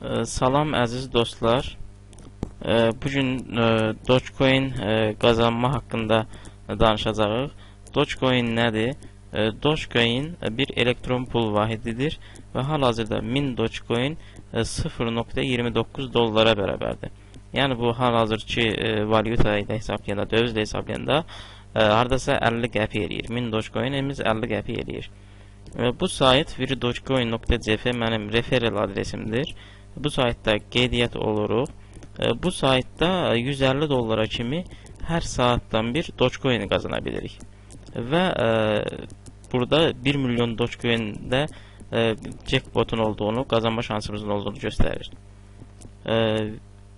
Salam əziz dostlar. Bugün Dogecoin qazanma haqqında danışacağıq. Dogecoin nədir? Dogecoin bir elektron pul vahididir və hal-hazırda 1000 Dogecoin 0.29 dollara bərabərdir. Yəni bu hal-hazırki valyuta ilə hesablayanda, dövizlə hesablayanda hardasa 50 qəpik eləyir. 1000 Dogecoin'imiz 50 qəpik eləyir. Bu sayt dogecoin.cf mənim referral adresimdir. Bu saytda qeydiyyat oluruq. Bu saytda 150 dollara kimi hər saatdan bir Dogecoin qazana bilirik. Və burada 1 milyon Dogecoin'də jackpot'un olduğunu, qazanma şansımızın olduğunu göstərir.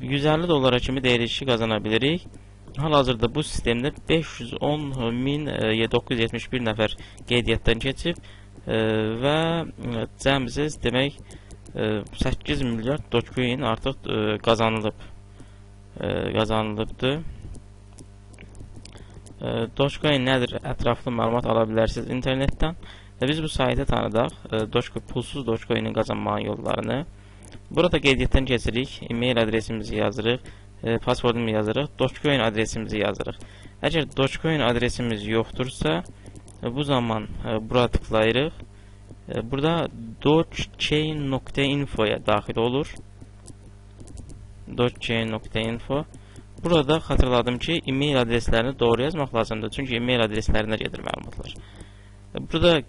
150 dollara kimi deyilişi qazana bilirik. Hal-hazırda bu sistemdə 510.971 nəfər qeydiyyatdan keçib və cəmsiz demək 8 milyard Dogecoin artıq qazanılıbdır. Dogecoin nədir? Ətraflı məlumat ala bilərsiniz internetdən. Biz bu saytı tanıdaq. Pulsuz Dogecoin'in qazanmanın yollarını. Burada qeydiyyatdan keçirik. E-mail adresimizi yazırıq. Password'umu yazırıq. Dogecoin adresimizi yazırıq. Əgər Dogecoin adresimiz yoxdursa, bu zaman bura tıklayırıq. Burada dogechain.info'ya daxil olur. Dogechain.info. Burada xatırladım ki, e-mail adreslərini doğru yazmaq lazımdır. Çünki e-mail adreslərinə gedir məlumatlar. Burada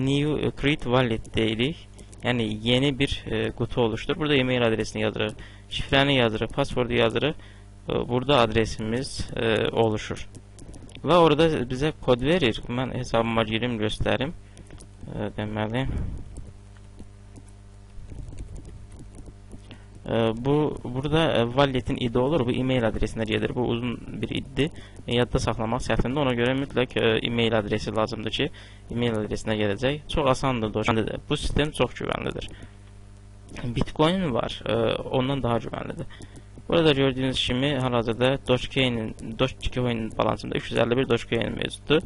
new create wallet deyirik. Yəni yeni bir qutu oluştur. Burada e-mail adresini yazırıq, şifrəni yazırıq, passwordu yazırıq. Burada adresimiz oluşur. Və orada bizə kod verir. Mən hesabıma girim, göstərim. Deməli burada wallet'in idi olur. Bu e-mail adresinə gedir. Bu uzun bir iddir. Yadda saxlamaq səhvində. Ona görə mütləq e-mail adresi lazımdır ki, e-mail adresinə gələcək. Çox asandır. Bu sistem çox güvənlidir. Bitcoin var. Ondan daha güvənlidir. Burada gördüyünüz kimi hal-hazırda Dogecoin balansımda 351 Dogecoin mövcuddur.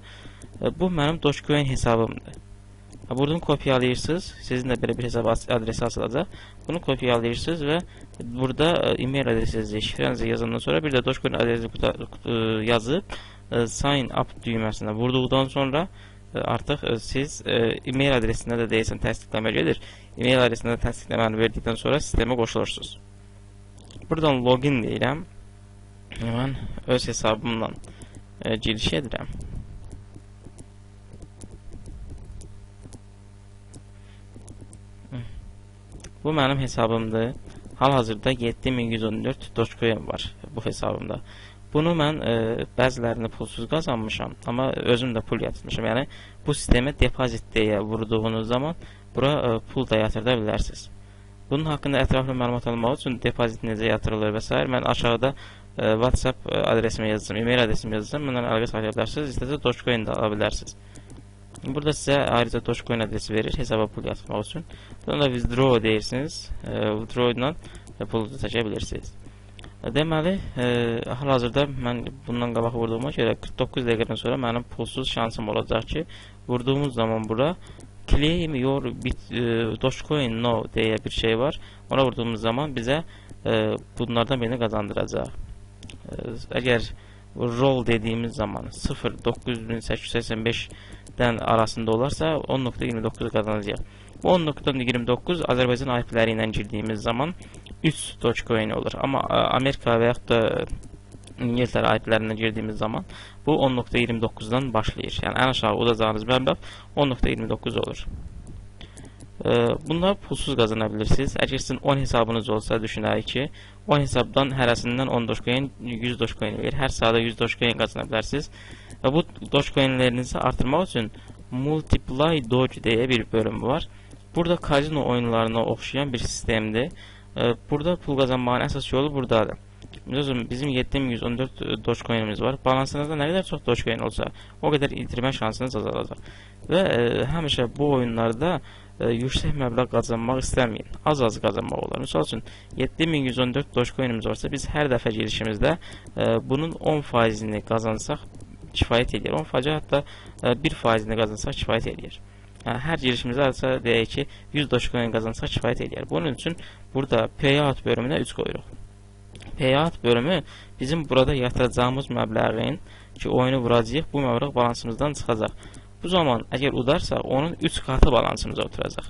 Bu mənim Dogecoin hesabımdır. Buradan kopyalayırsınız. Sizin də belə bir hesab adresi açılacaq. Bunu kopyalayırsınız və burada e-mail adresinizi, şifrənizi yazandan sonra bir də Dogecoin adresini yazıb sign up düyməsinə vurduqdan sonra artıq siz e-mail adresində də deyəsən təsdiqləmə gedir. E-mail adresində də təsdiqləməni verdikdən sonra sistemə qoşulursunuz. Buradan login deyirəm. Mən öz hesabımdan giriş edirəm. Bu mənim hesabımdır. Hal-hazırda 7114 Dogecoin var bu hesabımda. Bunu mən bəzilərini pulsuz qazanmışam, amma özüm də pul yatırmışam. Yəni bu sistemə depozit deyə vurduğunuz zaman bura pul da yatırda bilərsiniz. Bunun haqqında ətraflı məlumat almaq üçün depozit necə yatırılır və s. mən aşağıda WhatsApp adresimi yazacağım, e-mail adresimi yazacağım. Bundan əlaqə saxlaya bilərsiniz. İstəsə Dogecoin də ala bilərsiniz. Burada sizə ayrıca Dogecoin adresi verir hesaba pul yatırmaq üçün. Buradan da withdraw deyirsiniz. Withdraw ilə pulu çəkə bilirsiniz. Deməli, hal-hazırda mən bundan qabaq vurduğuma görə 49 dəqiqədən sonra mənim pulsuz şansım olacaq ki, vurduğumuz zaman bura claim your Dogecoin now deyə bir şey var. Ona vurduğumuz zaman bizə bunlardan birini qazandıracaq. Əgər roll dediyimiz zaman 0.9885-dən arasında olarsa 10.29 qazanacaq. Bu 10.29 Azərbaycan IP-ləri ilə girdiyimiz zaman 3 Dogecoin olur. Amma Amerika və yaxud da İngiltərə IP-lərindən girdiyimiz zaman bu 10.29-dan başlayır. Yəni ən aşağı udacağınız məbləğ 10.29 olur. Bunları pulsuz qazana bilirsiniz. Əgər sizin 10 hesabınız olsa, düşünək ki, 10 hesabdan hərəsindən 10 Dogecoin, 100 Dogecoin verir. Hər saata 100 Dogecoin qazana bilərsiniz. Və bu Dogecoinlərinizi artırmaq üçün Multiply Doge deyə bir bölüm var. Burada kazino oyunlarına oxşayan bir sistemdir. Burada pul qazanmağın əsas yolu buradadır. Bizim 7114 Dogecoin'imiz var. Balansınızda nə qədər çox Dogecoin olsa, o qədər itirmə şansınız azalacaq. Və həmişə bu oyunlarda yüksək məbləğ qazanmaq istəməyin. Az qazanmaq olar. Misal üçün 7114 Dogecoin'imiz varsa biz hər dəfə girişimizdə bunun 10%-ni qazansaq kifayət edir. 10%, hətta 1%-ni qazansaq kifayət edir. Hər girişimizə adətə deyək ki, 100 Dogecoin qazansaq kifayət edir. Bunun üçün burada payout bölümünə 3 qoyuruq. Payout bölümü bizim burada yatıracağımız məbləğin ki, oyunu vuracağıq, bu məbləğ balansımızdan çıxacaq. Bu zaman əgər udarsaq, onun 3 qatı balansımıza oturacaq.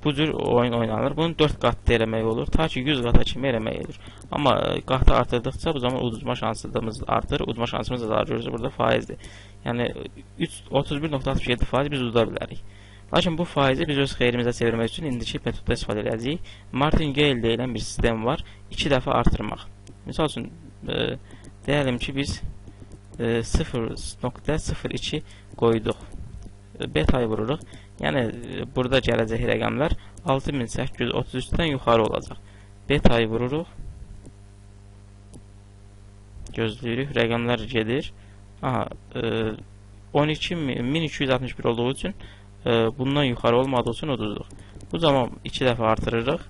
Bu cür oyun oynanır. Bunu 4 qatda eləmək olur. Ta ki 100 qata kimi eləmək olur. Amma qatı artırdıqca bu zaman uduzma şansımız artır. Uduzma şansımız azalır. Görürsünüz burada faizdir. Yəni 31.67% biz uda bilərik. Lakin bu faizi biz öz xeyrimizə çevirmək üçün indiki metodda istifadə edəcəyik. Martingale deyilən bir sistem var. 2 dəfə artırmaq. Misal üçün deyəlim ki biz 0.02 qoyduq. Beta'yı vururuq. Yəni burada gələcək rəqəmlər 6833-dən yuxarı olacaq. Beta'yı vururuq. Gözləyirik. Rəqəmlər gedir. Aha, 1261 olduğu üçün bundan yuxarı olmadığı üçün uduzduq. Bu zaman 2 dəfə artırırıq.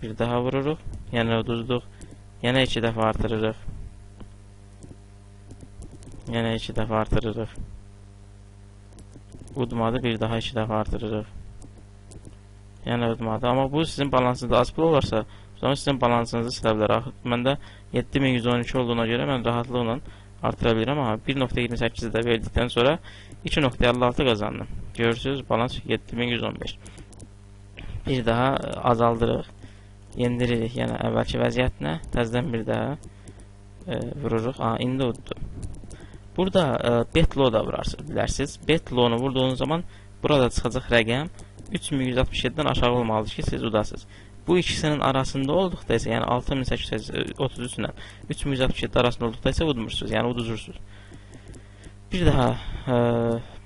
Bir daha vururuq. Yəni uduzduq. Yəni 2 dəfə artırırıq. Yəni 2 dəfə artırırıq. Udmadı, bir daha 2 dəfə artırırıq. Yəni udmadı. Amma bu sizin balansınızda az pul olarsa, o zaman sizin balansınızı silə bilər. Məndə 7112 olduğuna görə mən rahatlıqla artıra bilirəm. Amma 1.28-i də verdikdən sonra 2.56 qazandım. Görürsünüz, balans 7115. Bir daha azaldırıq. Yendiririk, yəni əvvəlki vəziyyətinə. Təzədən bir daha vururuq. İndi uddu. Burada bet low da bilərsiniz. Bet low'unu vurduğunuz zaman burada çıxacaq rəqəm 3167-dən aşağı olmalıdır ki, siz udasınız. Bu ikisinin arasında olduqda isə, yəni 6833 ilə 3167 arasında olduqda isə udmursunuz, yəni uduzursunuz. Bir daha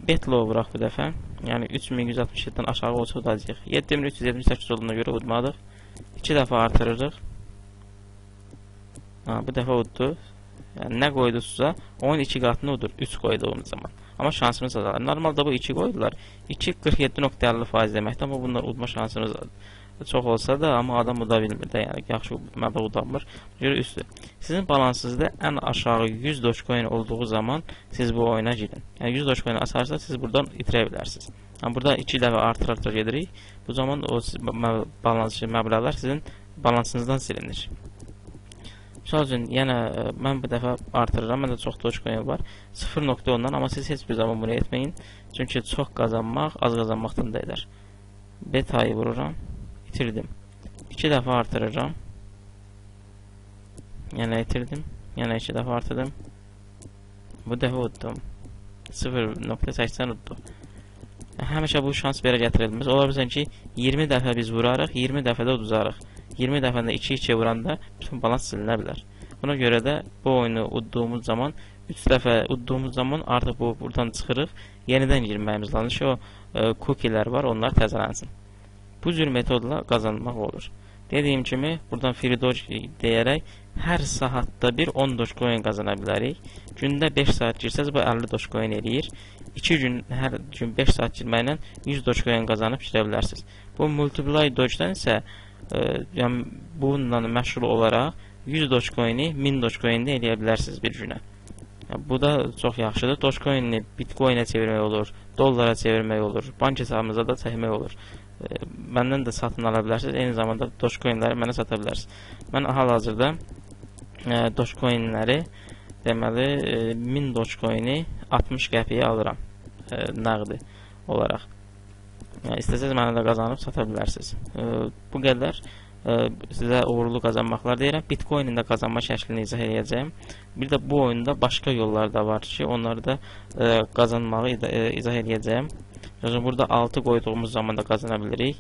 bet low vuraq bu dəfə. Yəni 3167-dən aşağı olsa udacağıq. 7378 olduğuna görə udmadıq. 2 dəfə artırırıq. Bu dəfə uddu. Yəni nə qoydunuzsa onun 2 qatını udur 3 qoyduğumuz zaman. Amma şansımız azalır. Normalda bu 2 qoydular. 2 47.50% deməkdir. Amma bunlar udma şansımız çox olsa da, amma adam uda bilmir də. Yəni yaxşı məbləğ udanmır. Görə üstü. Sizin balansınızda ən aşağı 100 Dogecoin olduğu zaman siz bu oyuna girin. Yəni 100 Dogecoin asarsa siz buradan itirə bilərsiniz. Yəni burada 2 dəfə artır gedirik. Bu zaman o balanslı məbləğlər sizin balansınızdan silinir. Misal üçün, yəni mən bu dəfə artırıram. Məndə çox Dogecoin var. 0.10-dan, amma siz heç bir zaman bunu etməyin. Çünki çox qazanmaq az qazanmaqdan da edər. Beta'yı vururam. İtirdim. 2 dəfə artırıram. Yəni itirdim. Yəni 2 dəfə artırdım. Bu dəfə uddum. 0.80 uddu. Həmişə bu şans belə gətirilmez. Ola bilsin ki 20 dəfə biz vurarıq, 20 dəfə də uduzarıq. 20 dəfəndə 2-2 vuranda bütün balans silinə bilər. Buna görə də bu oyunu udduğumuz zaman 3 dəfə udduğumuz zaman artıq buradan çıxırıq. Yenidən girməyimiz lazım ki, o cookie'lər var, onlar təzələnsin. Bu cür metodla qazanmaq olur. Dediyim kimi, buradan free doge deyərək hər saatda bir 10 Dogecoin qazana bilərik. Gündə 5 saat girsəz, bu 50 Dogecoin eləyir. 2 gün, hər gün 5 saat girməklə 100 Dogecoin qazanıb girə bilərsiniz. Bu multiply doge'dan isə yəni bununla məşğul olaraq 100 Dogecoin'i 1000 Dogecoin'də eləyə bilərsiniz bir günə. Bu da çox yaxşıdır. Dogecoin'i Bitcoin'ə çevirmək olur, dollara çevirmək olur, bank hesabınıza da çəkmək olur. Məndən də satın ala bilərsiniz. Eyni zamanda Dogecoin'ləri mənə sata bilərsiniz. Mən hal-hazırda Dogecoin'ləri deməli 1000 Dogecoin'i 60 qəpiyə alıram nəqdi olaraq. Yəni, istəsəz mənə də qazanıb sata bilərsiniz. Bu qədər sizə uğurlu qazanmaqlar deyirəm. Bitcoin'in də qazanma şəklini izah edəcəyim. Bir də bu oyunda başqa yollar da var ki, onları da qazanmağı izah edəcəyim. Burada 6 qoyduğumuz zaman da qazana bilirik.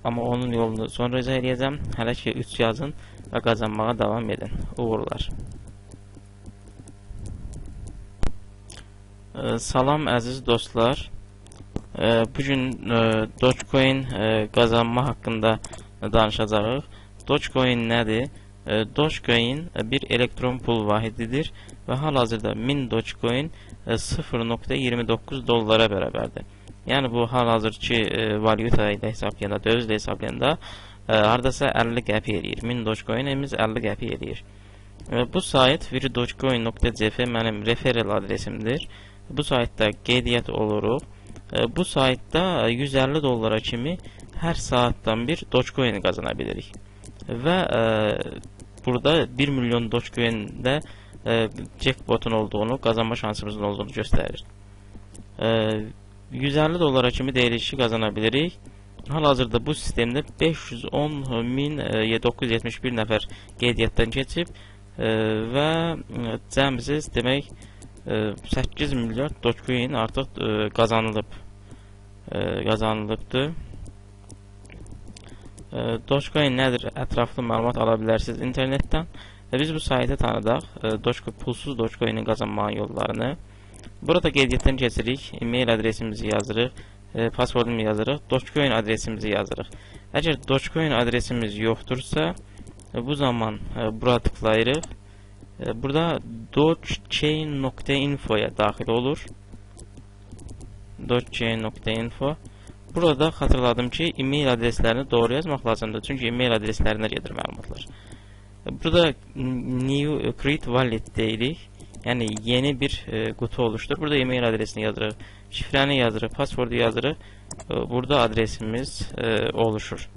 Amma onun yolunu sonra izah edəcəm. Hələ ki 3 yazın və qazanmağa davam edin. Uğurlar. Salam əziz dostlar. Bugün Dogecoin qazanma haqqında danışacağıq. Dogecoin nədir? Dogecoin bir elektron pul vahididir və hal-hazırda 1000 Dogecoin 0.29 dollara bərabərdir. Yəni bu hal-hazırki valyuta ilə hesablayanda, döviz ilə hesablayanda hardasa 50 qəpi eləyir. 1000 Dogecoin'imiz 50 qəpi eləyir. Bu sayt free.dogecoin.cf mənim referral adresimdir. Bu saytda qeydiyyat oluruq. Bu saytda 150 dollara kimi hər saatdan bir Dogecoin qazana bilirik. Və burada 1 milyon Dogecoin-də jackpotun olduğunu, qazanma şansımızın olduğunu göstərir. 150 dollara kimi deyilişi qazana bilirik. Hal-hazırda bu sistemdə 510.971 nəfər qeydiyyatdan keçib və cəmsiz demək 8 milyard Dogecoin artıq qazanılıbdır. Dogecoin nədir? Ətraflı məlumat ala bilərsiniz internetdən. Biz bu saytı tanıdaq. Pulsuz Dogecoin'in qazanmanın yollarını. Burada qeydiyyatdan keçirik. E-mail adresimizi yazırıq. Passwordumuzu yazırıq. Dogecoin adresimizi yazırıq. Əgər Dogecoin adresimiz yoxdursa, bu zaman bura tıklayırıq. Burada dogechain.info-ya daxil olur. Dogechain.info. Burada xatırladım ki, e-mail adreslərini doğru yazmaq lazımdır. Çünki e-mail adreslərinə gedir məlumatlar. Burada new create wallet deyirik. Yəni yeni bir qutu oluştur. Burada e-mail adresini yazırıq, şifrəni yazırıq, passwordu yazırıq. Burada adresimiz oluşur.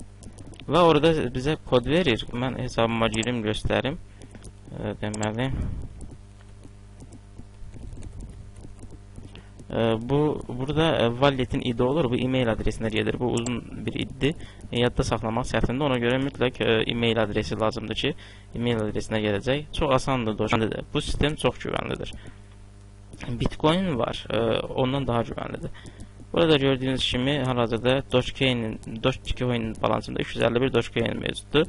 Və orada bizə kod verir. Mən hesabıma girim, göstərim. Deməli burada wallet'in idi olur. Bu e-mail adresinə gedir. Bu uzun bir iddir. Yadda saxlamaq səhvində. Ona görə mütləq e-mail adresi lazımdır ki, e-mail adresinə gələcək. Çox asandır, doğrudur. Bu sistem çox güvənlidir. Bitcoin var. Ondan daha güvənlidir. Burada gördüyünüz kimi hal-hazırda Dogecoin balansımda 351 Dogecoin mövcuddur.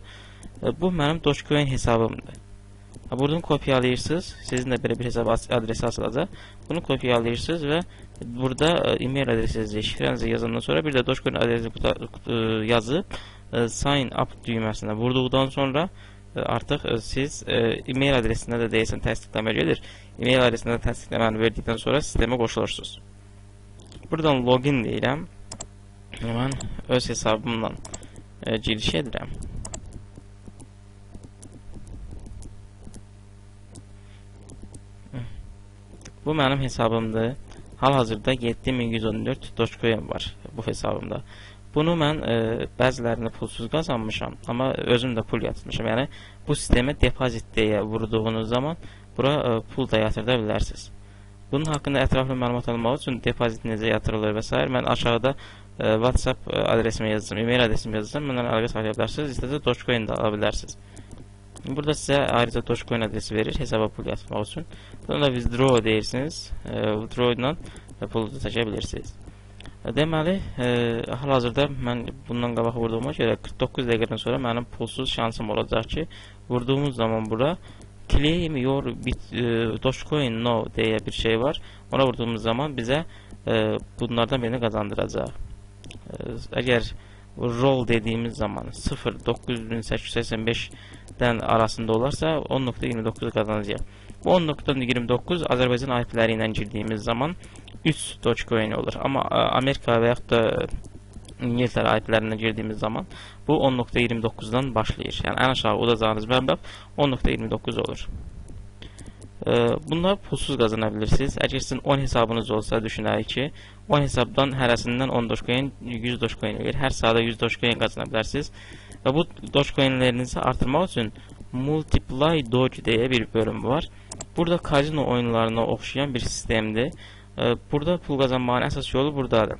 Bu mənim Dogecoin hesabımdır. Buradan kopyalayırsınız. Sizin də belə bir hesab adresi açılacaq. Bunu kopyalayırsınız və burada e-mail adresinizi, şifrənizi yazandan sonra bir də Dogecoin adresini yazıb sign up düyməsinə vurduqdan sonra artıq siz e-mail adresində də deyəsən təsdiqləmə gedir. E-mail adresində də təsdiqləməni verdikdən sonra sistemə qoşulursunuz. Buradan login deyirəm. Mən öz hesabımla giriş edirəm. Bu mənim hesabımdır. Hal-hazırda 7114 Dogecoin var bu hesabımda. Bunu mən bəzilərini pulsuz qazanmışam, amma özüm də pul yatırmışam. Yəni bu sistemə depozit deyə vurduğunuz zaman bura pul da yatırda bilərsiniz. Bunun haqqında ətraflı məlumat almaq üçün depozit necə yatırılır və s. mən aşağıda WhatsApp adresimi yazacağım, e-mail adresimi yazacağım. Məndən əlaqə saxlaya bilərsiniz. İstəsə Dogecoin də ala bilərsiniz. Burada sizə ayrıca Dogecoin adresi verir hesaba pul yatırmaq üçün. Buradan da withdraw deyirsiniz. Withdraw ilə pulu da çəkə bilirsiniz. Deməli, hal-hazırda mən bundan qabaq vurduğuma görə 49 dəqiqədən sonra mənim pulsuz şansım olacaq ki, vurduğumuz zaman bura claim your Dogecoin now deyə bir şey var. Ona vurduğumuz zaman bizə bunlardan birini qazandıracaq. Əgər roll dediyimiz zaman 0.9885-dən arasında olarsa 10.29 qazanacaq. Bu 10.29 Azərbaycan IP-ləri ilə girdiyimiz zaman 3 Dogecoin olur. Amma Amerika və yaxud da İngiltərə IP-lərindən girdiyimiz zaman bu 10.29-dan başlayır. Yəni ən aşağı udacağınız məbləğ 10.29 olur. Bunlar pulsuz qazana bilirsiniz. Əgər sizin 10 hesabınız olsa, düşünək ki, 10 hesabdan hərəsindən 10 Dogecoin, 100 Dogecoin verir. Hər saata 100 Dogecoin qazana bilərsiniz. Və bu Dogecoinlərinizi artırmaq üçün Multiply Doge deyə bir bölüm var. Burada kazino oyunlarına oxşayan bir sistemdir. Burada pul qazanmağın əsas yolu buradadır.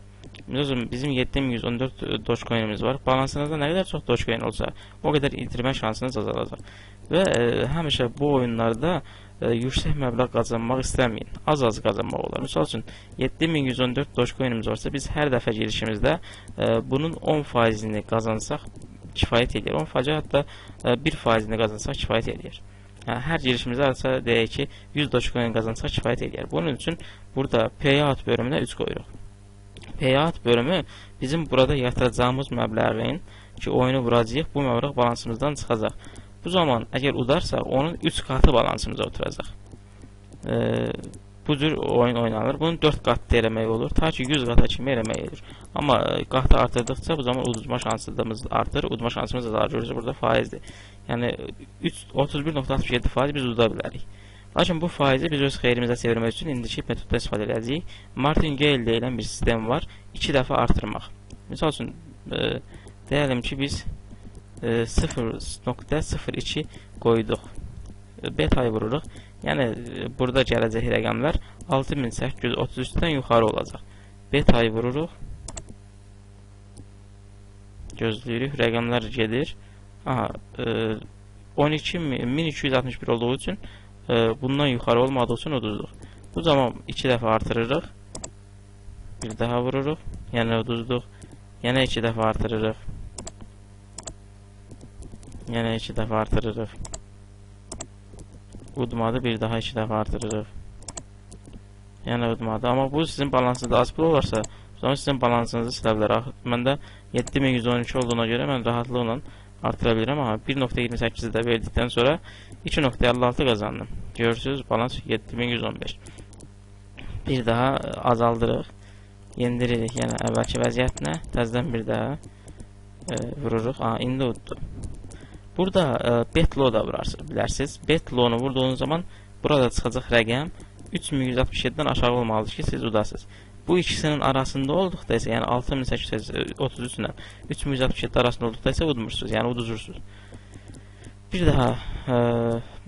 Bizim 7114 Dogecoin'imiz var. Balansınızda nə qədər çox Dogecoin olsa, o qədər itirmə şansınız azalacaq. Və həmişə bu oyunlarda yüksək məbləğ qazanmaq istəməyin. Az-az qazanmaq olar. Misal üçün 7114 Dogecoin'imiz varsa biz hər dəfə girişimizdə bunun 10%-ni qazansaq kifayət edir. 10% hətta 1%-ni qazansaq kifayət edir. Yəni, hər girişimizdə arasa deyək ki 100 Dogecoin qazansaq kifayət edir. Bunun üçün burada payout bölümünə 3 qoyuruq. Payout bölümü bizim burada yatıracağımız məbləğin ki oyunu vuracağıq, bu məbləğ balansımızdan çıxacaq. Bu zaman əgər udarsaq onun 3 qatı balansımıza oturacaq. Bu cür oyun oynanır. Bunu 4 qat eləmək olur. Ta ki 100 qata kimi eləmək olur. Amma qatı artırdıqca bu zaman uduzma şansımız artır. Uduzma şansımız da görürüz burada faizdir. Yəni 31.67% biz ududa bilərik. Lakin bu faizi biz öz xeyrimizə çevirmək üçün indiki metodda istifadə edəcəyik. Martingale deyilən bir sistem var. 2 dəfə artırmaq. Misal üçün deyəlim ki biz 0.02 qoyduq. Beta'yı vururuq. Yəni burada gələcək rəqəmlər 6833-dən yuxarı olacaq. Beta'yı vururuq. Gözləyirik. Rəqəmlər gedir. Aha, 1261 olduğu üçün bundan yuxarı olmadığı üçün uduzduq. Bu zaman 2 dəfə artırırıq. Bir daha vururuq. Yəni uduzduq. Yenə 2 dəfə artırırıq. Yenə 2 dəfə artırırıq. Udmadı. Bir daha 2 dəfə artırırıq. Yəni udmadı. Amma bu sizin balansınızda az pul olarsa, o zaman sizin balansınızı silə bilər. Məndə 7112 olduğuna görə mən rahatlıqla artıra bilirəm. Amma 1.28-i də verdikdən sonra 2.56 qazandım. Görürsünüz, balans 7115. Bir daha azaldırıq. Yendiririk, yəni əvvəlki vəziyyətinə. Təzədən bir daha vururuq. İndi uddu. Burada bet low da bilərsiniz. Bet low-nu vurduğunuz zaman burada çıxacaq rəqəm 3167-dən aşağı olmalıdır ki, siz udasınız. Bu ikisinin arasında olduqda isə, yəni 6833 ilə 3167 arasında olduqda isə udmursunuz, yəni uduzursunuz. Bir daha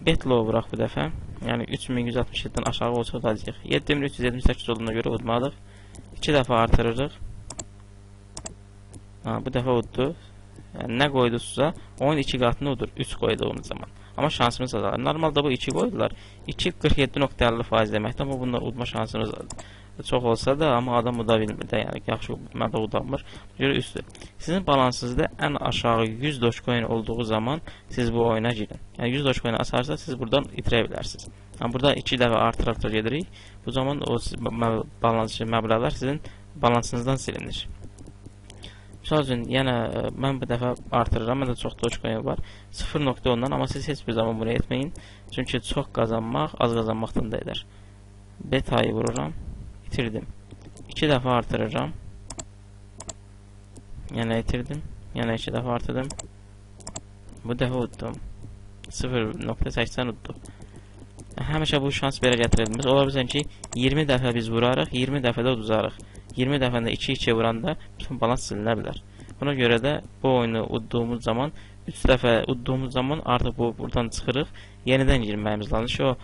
bet low vuraq bu dəfə. Yəni 3167-dən aşağı olsa udacağıq. 7378 olduğuna görə udmadıq. 2 dəfə artırırıq. Bu dəfə uddu. Yəni, nə qoyduzsa, onun 2 qatını udur. 3 qoyduğumuz zaman. Amma şansımız azalır. Normalda bu 2 qoydular. 2 47.50% deməkdir. Amma bunda udma şansımız çox olsa da, amma adam uda bilmir də. Yəni, yaxşı məndə udanmır. Görə üstü. Sizin balansınızda ən aşağı 100 Dogecoin olduğu zaman siz bu oyuna girin. Yəni, 100 Dogecoin asarsa siz buradan itirə bilərsiniz. Yəni, burada 2 dəfə artır gedirik. Bu zaman o balans məbləğlər sizin balansınızdan silinir. Misal üçün, yenə mən bu dəfə artırıram. Məndə çox Dogecoin var. 0.10-dan, amma siz heç bir zaman bunu etməyin. Çünki çox qazanmaq az qazanmaqdan da edər. Beta'yı vururam. İtirdim. 2 dəfə artırıram. Yenə itirdim. Yenə 2 dəfə artırdım. Bu dəfə uddum. 0.80 udduq. Həmişə bu şans belə gətirilmir. Ola bilsin ki, 20 dəfə biz vurarıq, 20 dəfə də uduzarıq. 20 dəfəndə 2-2 vuranda bütün balans silinə bilər. Buna görə də bu oyunu udduğumuz zaman, 3 dəfə udduğumuz zaman artıq buradan çıxırıq, yenidən girməyimiz lazım ki, o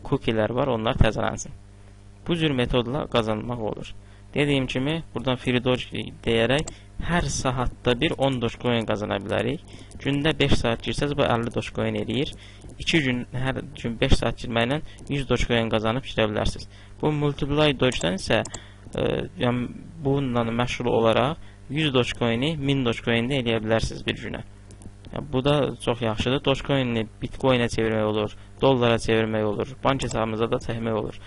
cookie'lər var, onlar təzələnsin. Bu cür metodla qazanmaq olur. Dediyim kimi, buradan free doge deyərək hər saatda bir 10 Dogecoin qazana bilərik. Gündə 5 saat girsəz, bu 50 Dogecoin eləyir. 2 gün, hər gün 5 saat girməklə 100 Dogecoin qazanıb girə bilərsiniz. Bu multiply doge'dan isə yəni, bununla məşğul olaraq 100 Dogecoin'i 1000 Dogecoin'də eləyə bilərsiniz bir günə. Yəni, bu da çox yaxşıdır. Dogecoin'i Bitcoin'ə çevirmək olur, dollara çevirmək olur, bank hesabınıza da çəkmək olur.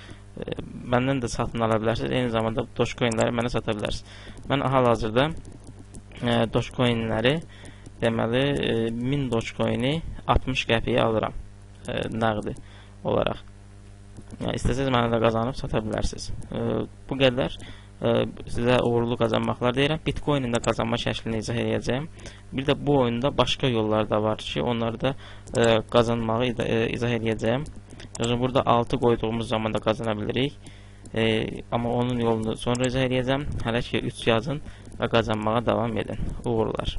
Məndən də satın ala bilərsiniz. Eyni zamanda Dogecoin'ləri mənə sata bilərsiniz. Mən hal-hazırda Dogecoin'ləri deməli 1000 Dogecoin'i 60 qəpiyə alıram nəqdi olaraq. Yəni, istəsəz mənə də qazanıb sata bilərsiniz. Bu qədər sizə uğurlu qazanmaqlar deyirəm. Bitcoin'in də qazanma şəklini izah edəcəyim. Bir də bu oyunda başqa yollar da var ki, onları da qazanmağı izah edəcəyim. Yəni, burada 6 qoyduğumuz zaman da qazana bilirik. Amma onun yolunu sonra izah edəcəm. Hələ ki 3 yazın və qazanmağa davam edin. Uğurlar.